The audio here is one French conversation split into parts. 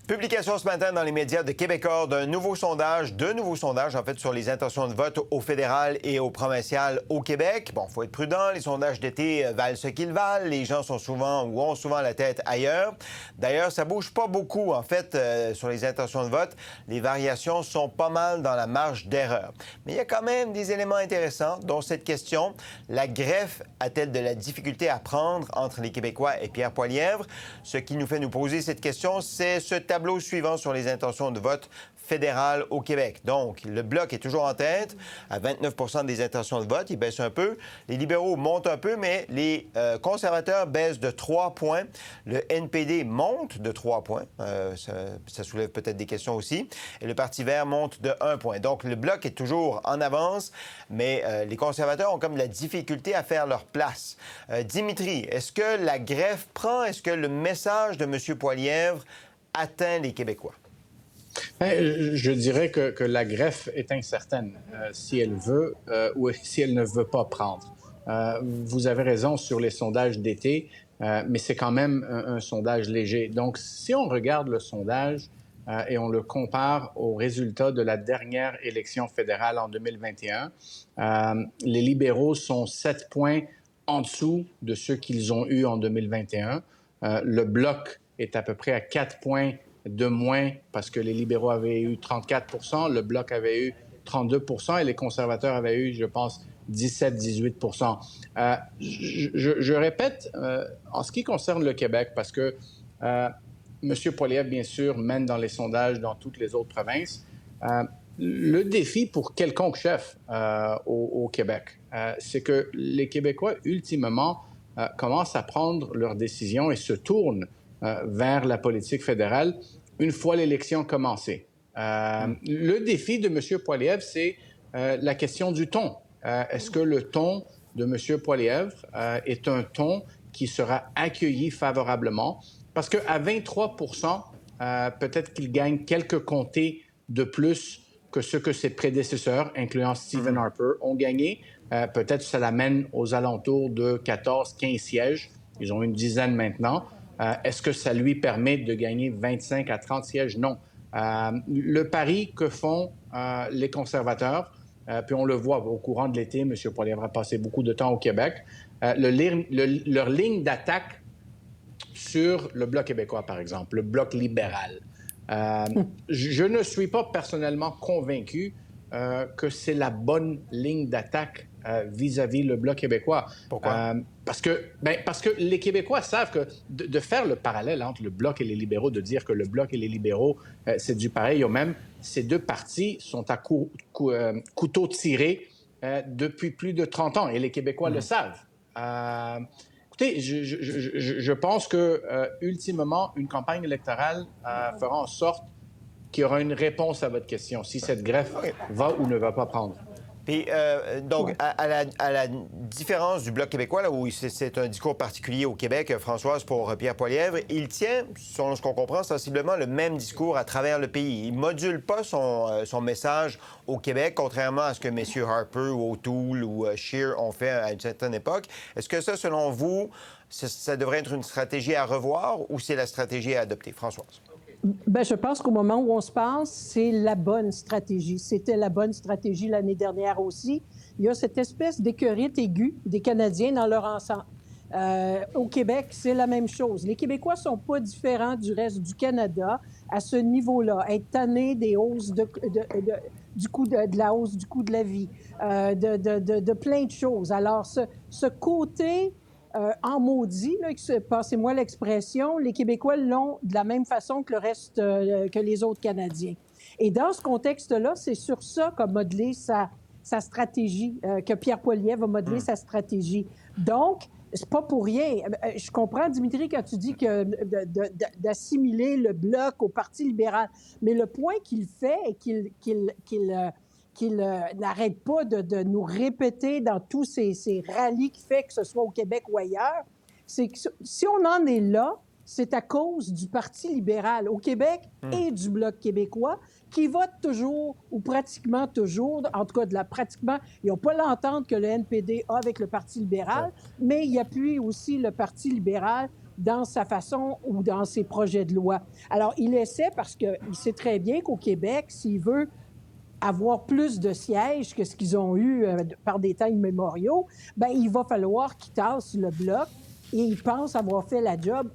Publication ce matin dans les médias de Québecor deux nouveaux sondages en fait sur les intentions de vote au fédéral et au provincial au Québec. Bon, il faut être prudent, les sondages d'été valent ce qu'ils valent, les gens ont souvent la tête ailleurs. D'ailleurs, ça bouge pas beaucoup en fait sur les intentions de vote, les variations sont pas mal dans la marge d'erreur. Mais il y a quand même des éléments intéressants, dont cette question, la greffe a-t-elle de la difficulté à prendre entre les Québécois et Pierre Poilievre? Ce qui nous fait nous poser cette question, c'est ce tableau suivant sur les intentions de vote fédéral au Québec. Donc, le Bloc est toujours en tête, à 29 des intentions de vote. Il baisse un peu. Les libéraux montent un peu, mais les conservateurs baissent de 3 points. Le NPD monte de 3 points. Ça soulève peut-être des questions aussi. Et le Parti vert monte de 1 point. Donc, le Bloc est toujours en avance, mais les conservateurs ont comme de la difficulté à faire leur place. Dimitri, est-ce que la greffe prend? Est-ce que le message de M. Poilievre atteint les Québécois? Je dirais que la greffe est incertaine si elle veut ou si elle ne veut pas prendre. Vous avez raison sur les sondages d'été, mais c'est quand même un sondage léger. Donc, si on regarde le sondage et on le compare aux résultats de la dernière élection fédérale en 2021, les libéraux sont 7 points en dessous de ceux qu'ils ont eus en 2021. Le Bloc est à peu près à 4 points de moins parce que les libéraux avaient eu 34 le Bloc avait eu 32 et les conservateurs avaient eu, je pense, 17-18 je répète, en ce qui concerne le Québec, parce que M. Poilievre, bien sûr, mène dans les sondages dans toutes les autres provinces, le défi pour quelconque chef au Québec, c'est que les Québécois, ultimement, commencent à prendre leurs décisions et se tournent vers la politique fédérale une fois l'élection commencée. Le défi de M. Poilievre, c'est la question du ton. Est-ce que le ton de M. Poilievre est un ton qui sera accueilli favorablement? Parce qu'à 23 peut-être qu'il gagne quelques comtés de plus que ce que ses prédécesseurs, incluant Stephen Harper, ont gagné. Peut-être que ça l'amène aux alentours de 14-15 sièges. Ils ont une dizaine maintenant. Est-ce que ça lui permet de gagner 25 à 30 sièges? Non. Le pari que font les conservateurs, puis on le voit au courant de l'été, M. Poilievre a passé beaucoup de temps au Québec, leur ligne d'attaque sur le Bloc québécois, par exemple, le Bloc libéral. Je ne suis pas personnellement convaincu que c'est la bonne ligne d'attaque vis-à-vis le Bloc québécois. Pourquoi? Parce que les Québécois savent que de faire le parallèle entre le Bloc et les libéraux, de dire que le Bloc et les libéraux, c'est du pareil au même, ces deux partis sont à couteau tiré depuis plus de 30 ans et les Québécois le savent. Écoutez, je pense que, ultimement, une campagne électorale fera en sorte qu'il y aura une réponse à votre question, si cette greffe va ou ne va pas prendre. Puis, donc, à la différence du Bloc québécois, là, où c'est un discours particulier au Québec, Françoise, pour Pierre Poilievre, il tient, selon ce qu'on comprend, sensiblement le même discours à travers le pays. Il ne module pas son message au Québec, contrairement à ce que messieurs Harper ou O'Toole ou Scheer ont fait à une certaine époque. Est-ce que ça, selon vous, ça devrait être une stratégie à revoir ou c'est la stratégie à adopter? Françoise? Bien, je pense qu'au moment où on se passe, c'est la bonne stratégie. C'était la bonne stratégie l'année dernière aussi. Il y a cette espèce d'écœurite aiguë des Canadiens dans leur ensemble. Au Québec, c'est la même chose. Les Québécois ne sont pas différents du reste du Canada à ce niveau-là. Être tannés des hausses du coût de la hausse du coût de la vie, de plein de choses. Alors, ce côté... en maudit, là, passez-moi l'expression, les Québécois l'ont de la même façon que le reste, que les autres Canadiens. Et dans ce contexte-là, c'est sur ça qu'a modelé sa stratégie, que Pierre Poilievre a modelé sa stratégie. Donc, c'est pas pour rien. Je comprends, Dimitri, quand tu dis que d'assimiler le Bloc au Parti libéral, mais le point qu'il fait est qu'il n'arrête pas de nous répéter dans tous ces rallyes qu'il fait, que ce soit au Québec ou ailleurs, c'est que si on en est là, c'est à cause du Parti libéral au Québec et du Bloc québécois qui vote toujours, ou pratiquement toujours, en tout cas pratiquement, ils n'ont pas l'entente que le NPD a avec le Parti libéral, mais il appuie aussi le Parti libéral dans sa façon ou dans ses projets de loi. Alors, il essaie parce qu'il sait très bien qu'au Québec, s'il veut avoir plus de sièges que ce qu'ils ont eu par des temps immémoriaux, bien, il va falloir qu'il tasse le bloc. Et il pense avoir fait la job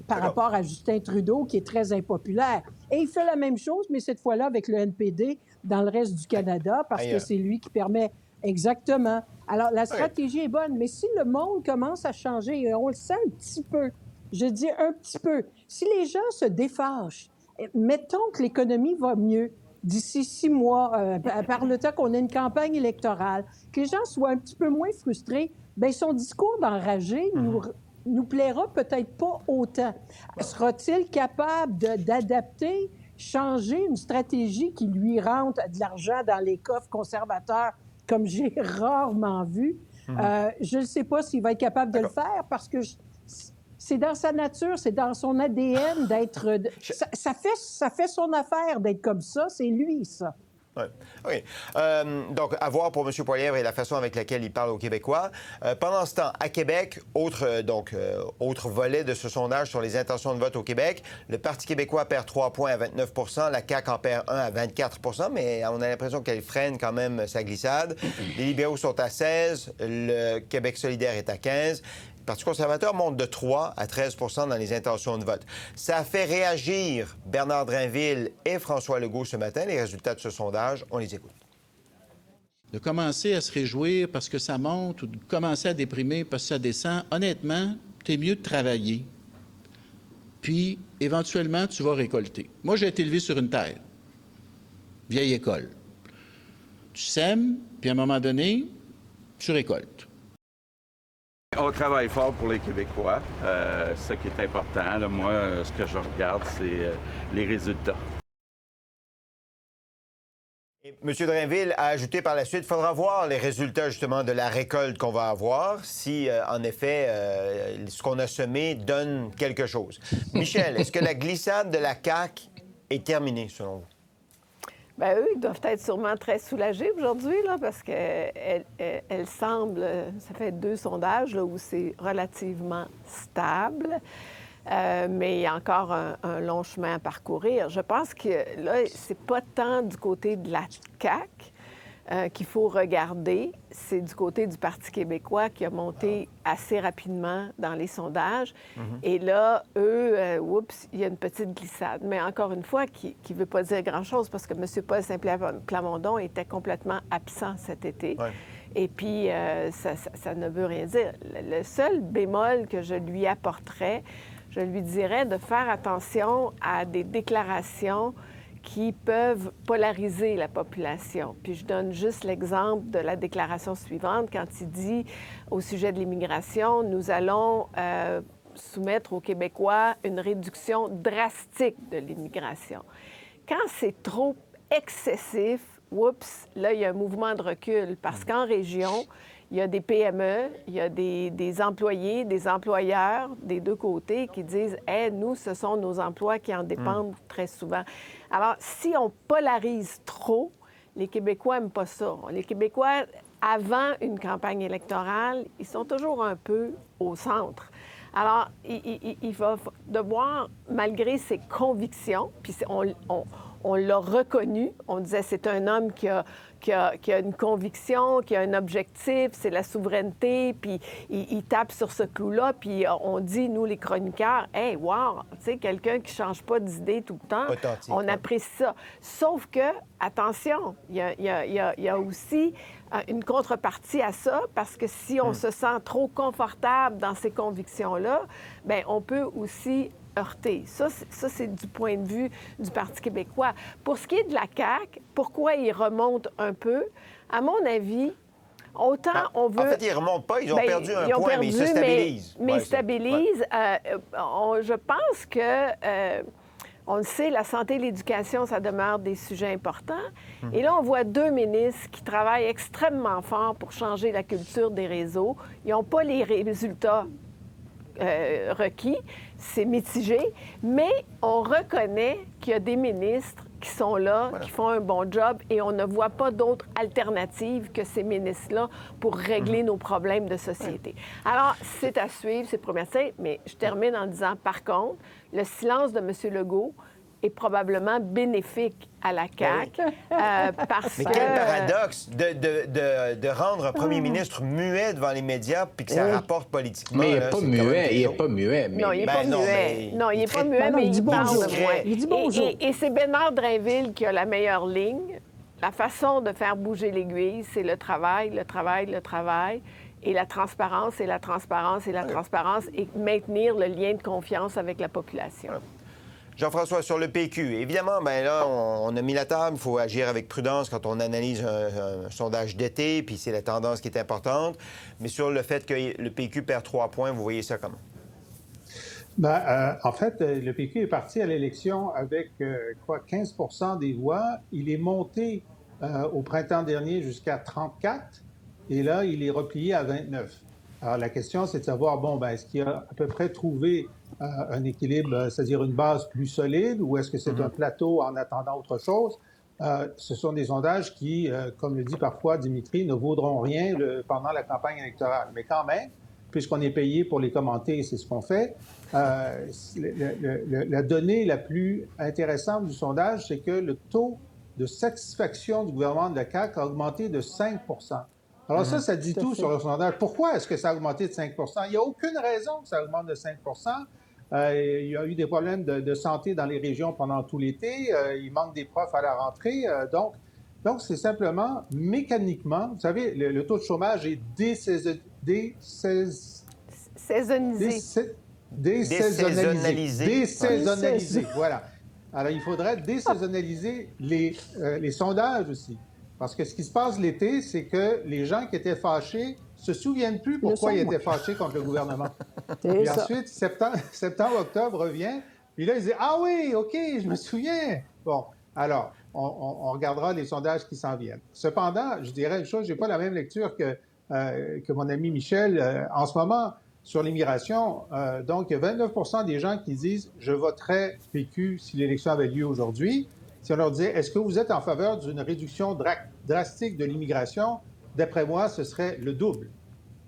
par rapport à Justin Trudeau, qui est très impopulaire. Et il fait la même chose, mais cette fois-là avec le NPD dans le reste du Canada, parce que c'est lui qui permet exactement. Alors, la stratégie est bonne, mais si le monde commence à changer, et on le sent un petit peu, je dis un petit peu, si les gens se défâchent, mettons que l'économie va mieux d'ici 6 mois, par le temps qu'on a une campagne électorale, que les gens soient un petit peu moins frustrés, bien, son discours d'enragé nous plaira peut-être pas autant. Sera-t-il capable d'adapter, changer une stratégie qui lui rentre de l'argent dans les coffres conservateurs, comme j'ai rarement vu? Je ne sais pas s'il va être capable de le faire parce que c'est dans sa nature, c'est dans son ADN d'être... Ça fait son affaire d'être comme ça, c'est lui, ça. Oui. OK. Donc, à voir pour M. Poilievre et la façon avec laquelle il parle aux Québécois. Pendant ce temps, à Québec, autre volet de ce sondage sur les intentions de vote au Québec, le Parti québécois perd 3 points à 29 la CAQ en perd 1 à 24 mais on a l'impression qu'elle freine quand même sa glissade. Les libéraux sont à 16 le Québec solidaire est à 15 Le Parti conservateur monte de 3 à 13 dans les intentions de vote. Ça a fait réagir Bernard Drinville et François Legault ce matin. Les résultats de ce sondage, on les écoute. De commencer à se réjouir parce que ça monte ou de commencer à déprimer parce que ça descend, honnêtement, t'es mieux de travailler. Puis, éventuellement, tu vas récolter. Moi, j'ai été élevé sur une terre. Vieille école. Tu sèmes, puis à un moment donné, tu récoltes. On travaille fort pour les Québécois. Ce qui est important, là, moi, ce que je regarde, c'est les résultats. Et M. Drainville a ajouté par la suite, il faudra voir les résultats justement de la récolte qu'on va avoir, si en effet ce qu'on a semé donne quelque chose. Michel, est-ce que la glissade de la CAQ est terminée selon vous? Bien, eux, ils doivent être sûrement très soulagés aujourd'hui, là, parce qu'elle semble, ça fait 2 sondages là, où c'est relativement stable, mais il y a encore un long chemin à parcourir. Je pense que là, c'est pas tant du côté de la CAQ qu'il faut regarder, c'est du côté du Parti québécois qui a monté assez rapidement dans les sondages. Et là, eux, il y a une petite glissade. Mais encore une fois, qui ne veut pas dire grand-chose parce que M. Paul Saint-Plamondon était complètement absent cet été. Ouais. Et puis, ça ne veut rien dire. Le seul bémol que je lui apporterais, je lui dirais de faire attention à des déclarations qui peuvent polariser la population. Puis je donne juste l'exemple de la déclaration suivante, quand il dit au sujet de l'immigration, nous allons soumettre aux Québécois une réduction drastique de l'immigration. Quand c'est trop excessif, là, il y a un mouvement de recul, parce qu'en région, il y a des PME, il y a des employés, des employeurs des deux côtés qui disent « Hey, nous, ce sont nos emplois qui en dépendent très souvent. » Alors, si on polarise trop, les Québécois n'aiment pas ça. Les Québécois, avant une campagne électorale, ils sont toujours un peu au centre. Alors, il va devoir, malgré ses convictions, puis on l'a reconnu, on disait c'est un homme qui a une conviction, qui a un objectif, c'est la souveraineté, puis il tape sur ce clou-là, puis on dit, nous, les chroniqueurs, « Hey, wow, tu sais, quelqu'un qui ne change pas d'idée tout le temps, on apprécie ça. » Sauf que, attention, il y a aussi une contrepartie à ça, parce que si on se sent trop confortable dans ces convictions-là, bien, on peut aussi heurter. Ça, c'est du point de vue du Parti québécois. Pour ce qui est de la CAQ, pourquoi ils remontent un peu? À mon avis, autant on veut... En fait, ils ne remontent pas, ils ont perdu un point, mais ils se stabilisent. Mais ils stabilisent. Je pense que... on le sait, la santé et l'éducation, ça demeure des sujets importants. Et là, on voit 2 ministres qui travaillent extrêmement fort pour changer la culture des réseaux. Ils n'ont pas les résultats requis. C'est mitigé. Mais on reconnaît qu'il y a des ministres qui sont là, Voilà. qui font un bon job, et on ne voit pas d'autres alternatives que ces ministres-là pour régler nos problèmes de société. Alors, c'est à suivre, c'est prometteur, mais je termine en disant, par contre, le silence de M. Legault est probablement bénéfique à la CAQ, parce Mais que... quel paradoxe de rendre un premier ministre muet devant les médias puis que ça rapporte politiquement. Mais il n'est là, pas c'est quand même muet, il quelque n'est pas muet. Mais... Non, il n'est Ben pas non, muet. mais Non, il n'est il pas traite- muet, Ben non, mais il dit il parle bonjour. de moi. Il dit bonjour. Et c'est Bernard Drinville qui a la meilleure ligne. La façon de faire bouger l'aiguille, c'est le travail, le travail, le travail, et la transparence, et la transparence, et la transparence, et maintenir le lien de confiance avec la population. Jean-François, sur le PQ, évidemment, ben là, on a mis la table. Il faut agir avec prudence quand on analyse un sondage d'été, puis c'est la tendance qui est importante. Mais sur le fait que le PQ perd 3 points, vous voyez ça comment? En fait, le PQ est parti à l'élection avec, 15 des voix. Il est monté au printemps dernier jusqu'à 34, et là, il est replié à 29. Alors, la question, c'est de savoir, est-ce qu'il a à peu près trouvé un équilibre, c'est-à-dire une base plus solide, ou est-ce que c'est un plateau en attendant autre chose? Ce sont des sondages qui, comme le dit parfois Dimitri, ne vaudront rien pendant la campagne électorale. Mais quand même, puisqu'on est payé pour les commenter, et c'est ce qu'on fait, la donnée la plus intéressante du sondage, c'est que le taux de satisfaction du gouvernement de la CAQ a augmenté de 5 Alors ça dit tout sur le sondage. Pourquoi est-ce que ça a augmenté de 5 Il n'y a aucune raison que ça augmente de 5 il y a eu des problèmes de santé dans les régions pendant tout l'été. Il manque des profs à la rentrée. Donc, c'est simplement mécaniquement, vous savez, le taux de chômage est désaisonnalisé. Voilà. Alors, il faudrait désaisonnaliser les sondages aussi. Parce que ce qui se passe l'été, c'est que les gens qui étaient fâchés se souviennent plus pourquoi ils étaient fâchés contre le gouvernement. Puis ensuite, septembre, octobre revient, puis là, ils disent « Ah oui, OK, je me souviens! » Bon, alors, on regardera les sondages qui s'en viennent. Cependant, je dirais une chose, j'ai pas la même lecture que mon ami Michel. En ce moment, sur l'immigration, donc, il y a 29 des gens qui disent « Je voterais PQ si l'élection avait lieu aujourd'hui. » Si on leur disait « Est-ce que vous êtes en faveur d'une réduction drastique de l'immigration? » D'après moi, ce serait le double.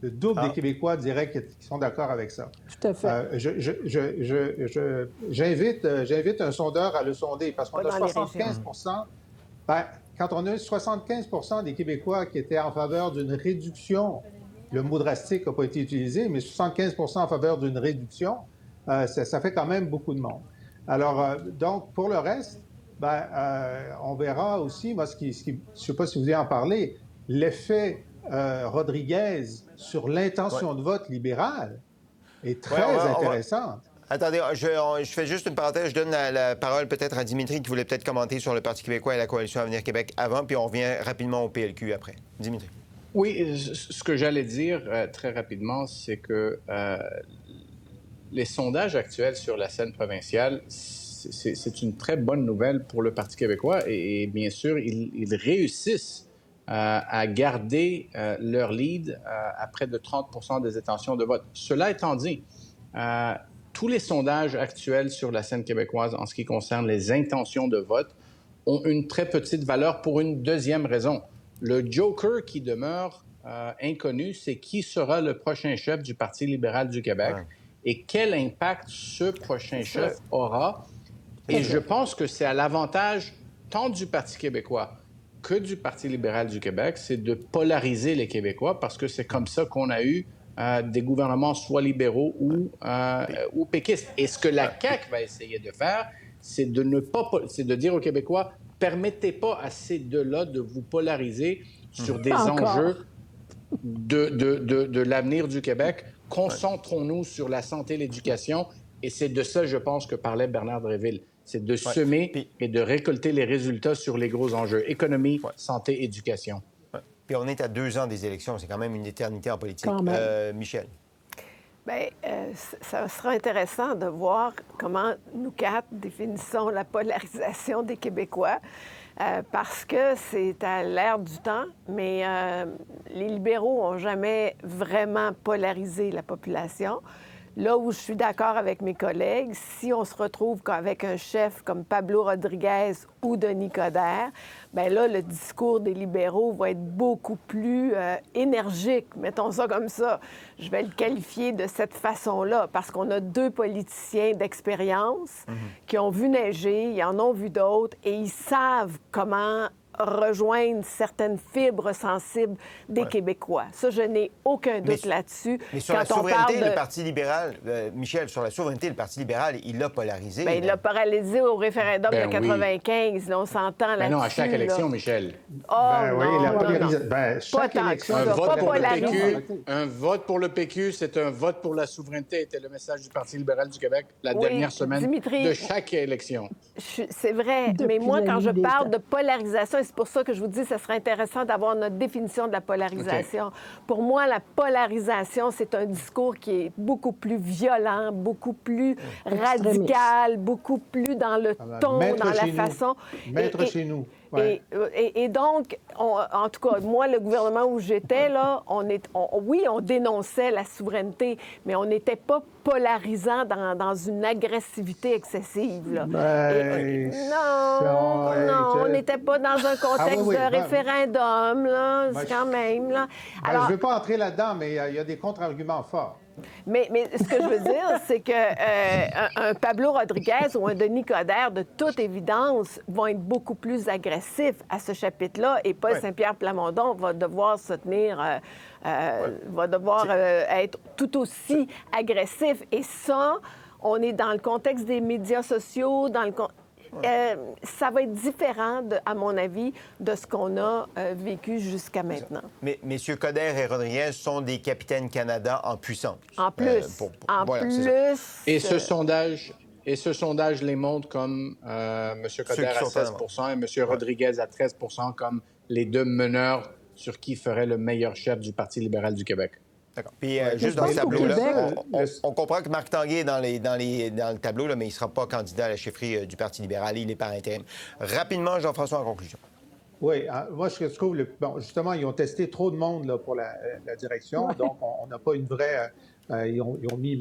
Le double des Québécois diraient qu'ils sont d'accord avec ça. Tout à fait. J'invite un sondeur à le sonder, parce qu'on a 75 quand on a 75 des Québécois qui étaient en faveur d'une réduction, le mot drastique n'a pas été utilisé, mais 75 en faveur d'une réduction, ça fait quand même beaucoup de monde. Alors, donc, pour le reste, on verra aussi, moi, je ne sais pas si vous voulez en parler, l'effet Rodriguez sur l'intention de vote libérale est très intéressante. Attendez, je fais juste une parenthèse. Je donne la parole peut-être à Dimitri qui voulait peut-être commenter sur le Parti québécois et la Coalition Avenir Québec avant, puis on revient rapidement au PLQ après. Dimitri. Oui, ce que j'allais dire très rapidement, c'est que les sondages actuels sur la scène provinciale, c'est une très bonne nouvelle pour le Parti québécois et bien sûr, ils réussissent à garder leur lead à près de 30 des intentions de vote. Cela étant dit, tous les sondages actuels sur la scène québécoise en ce qui concerne les intentions de vote ont une très petite valeur pour une deuxième raison. Le joker qui demeure inconnu, c'est qui sera le prochain chef du Parti libéral du Québec et quel impact ce prochain chef aura. Et je pense que c'est à l'avantage tant du Parti québécois que du Parti libéral du Québec, c'est de polariser les Québécois parce que c'est comme ça qu'on a eu des gouvernements soit libéraux ou péquistes. Et ce que la CAQ va essayer de faire, c'est de dire aux Québécois, permettez pas à ces deux-là de vous polariser sur des enjeux de l'avenir du Québec. Concentrons-nous sur la santé et l'éducation. Et c'est de ça, je pense, que parlait Bernard Drinville. C'est de semer et de récolter les résultats sur les gros enjeux. Économie, santé, éducation. Puis on est à 2 ans des élections. C'est quand même une éternité en politique. Michel. Bien, ça sera intéressant de voir comment nous quatre définissons la polarisation des Québécois, parce que c'est à l'ère du temps, mais les libéraux n'ont jamais vraiment polarisé la population. Là où je suis d'accord avec mes collègues, si on se retrouve avec un chef comme Pablo Rodriguez ou Denis Coderre, bien là, le discours des libéraux va être beaucoup plus énergique, mettons ça comme ça. Je vais le qualifier de cette façon-là, parce qu'on a 2 politiciens d'expérience qui ont vu neiger, ils en ont vu d'autres, et ils savent comment rejoindre certaines fibres sensibles des Québécois. Ça, je n'ai aucun doute là-dessus. Mais sur la souveraineté, le Parti libéral, Michel, sur la souveraineté, le Parti libéral, il l'a polarisé. Bien, il l'a paralysé au référendum de 95. Là, on s'entend là-dessus. Non, à chaque élection, Michel. Oh, oui, la polarisation. Chaque élection, un vote pour le PQ, un vote pour le PQ, c'est un vote pour la souveraineté, était le message du Parti libéral du Québec la dernière semaine de chaque élection. C'est vrai, mais moi, quand je parle de polarisation, et c'est pour ça que je vous dis que ce serait intéressant d'avoir notre définition de la polarisation. Okay. Pour moi, la polarisation, c'est un discours qui est beaucoup plus violent, beaucoup plus radical, beaucoup plus dans le ton, dans la façon. Maître chez nous. Ouais. Et donc, en tout cas, moi, le gouvernement où j'étais, là, oui, on dénonçait la souveraineté, mais on n'était pas polarisant dans une agressivité excessive. Là. On n'était pas dans un contexte de référendum, là, quand même. Là. Alors, je ne veux pas entrer là-dedans, mais il y a des contre-arguments forts. Mais ce que je veux dire, c'est qu'un Pablo Rodriguez ou un Denis Coderre, de toute évidence, vont être beaucoup plus agressifs à ce chapitre-là. Et Paul Saint-Pierre Plamondon va devoir se tenir, va devoir être tout aussi agressif. Et ça, on est dans le contexte des médias sociaux, dans le ça va être différent, à mon avis, de ce qu'on a vécu jusqu'à maintenant. Mais M. Coderre et Rodriguez sont des capitaines Canada en puissance. En plus. Et ce sondage les montre comme M. Coderre à 16 et M. Rodriguez à 13 comme les 2 meneurs sur qui ferait le meilleur chef du Parti libéral du Québec. D'accord. Puis juste dans ce tableau-là, on comprend que Marc Tanguay est dans le tableau, là, mais il ne sera pas candidat à la chefferie du Parti libéral. Il est par intérim. Rapidement, Jean-François, en conclusion. Oui, moi, ce que je trouve... Bon, justement, ils ont testé trop de monde là, pour la direction, donc on n'a pas une vraie... ils ont mis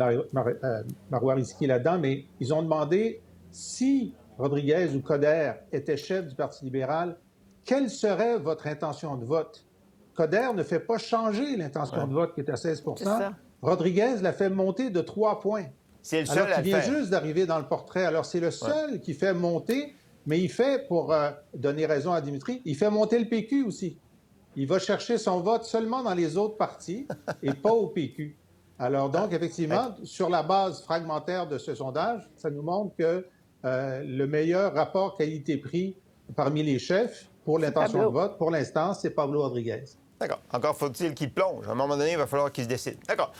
Marois Risky là-dedans, mais ils ont demandé si Rodriguez ou Coderre était chef du Parti libéral, quelle serait votre intention de vote? Coderre ne fait pas changer l'intention de vote qui est à 16 Rodriguez l'a fait monter de 3 points. C'est le seul alors qu'il vient juste d'arriver dans le portrait. Alors, c'est le seul qui fait monter, mais il fait, pour donner raison à Dimitri, il fait monter le PQ aussi. Il va chercher son vote seulement dans les autres partis et pas au PQ. Alors, donc, effectivement, sur la base fragmentaire de ce sondage, ça nous montre que le meilleur rapport qualité-prix parmi les chefs pour l'intention de vote, pour l'instant, c'est Pablo Rodriguez. D'accord. Encore faut-il qu'il plonge. À un moment donné, il va falloir qu'il se décide. D'accord.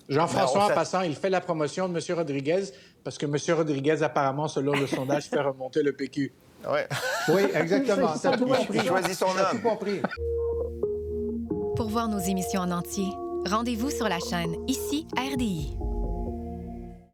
Jean-François, en passant, il fait la promotion de M. Rodriguez parce que M. Rodriguez, apparemment, selon le sondage, fait remonter le PQ. Ouais. Oui, exactement. Il choisit son homme. Pour voir nos émissions en entier, rendez-vous sur la chaîne Ici RDI.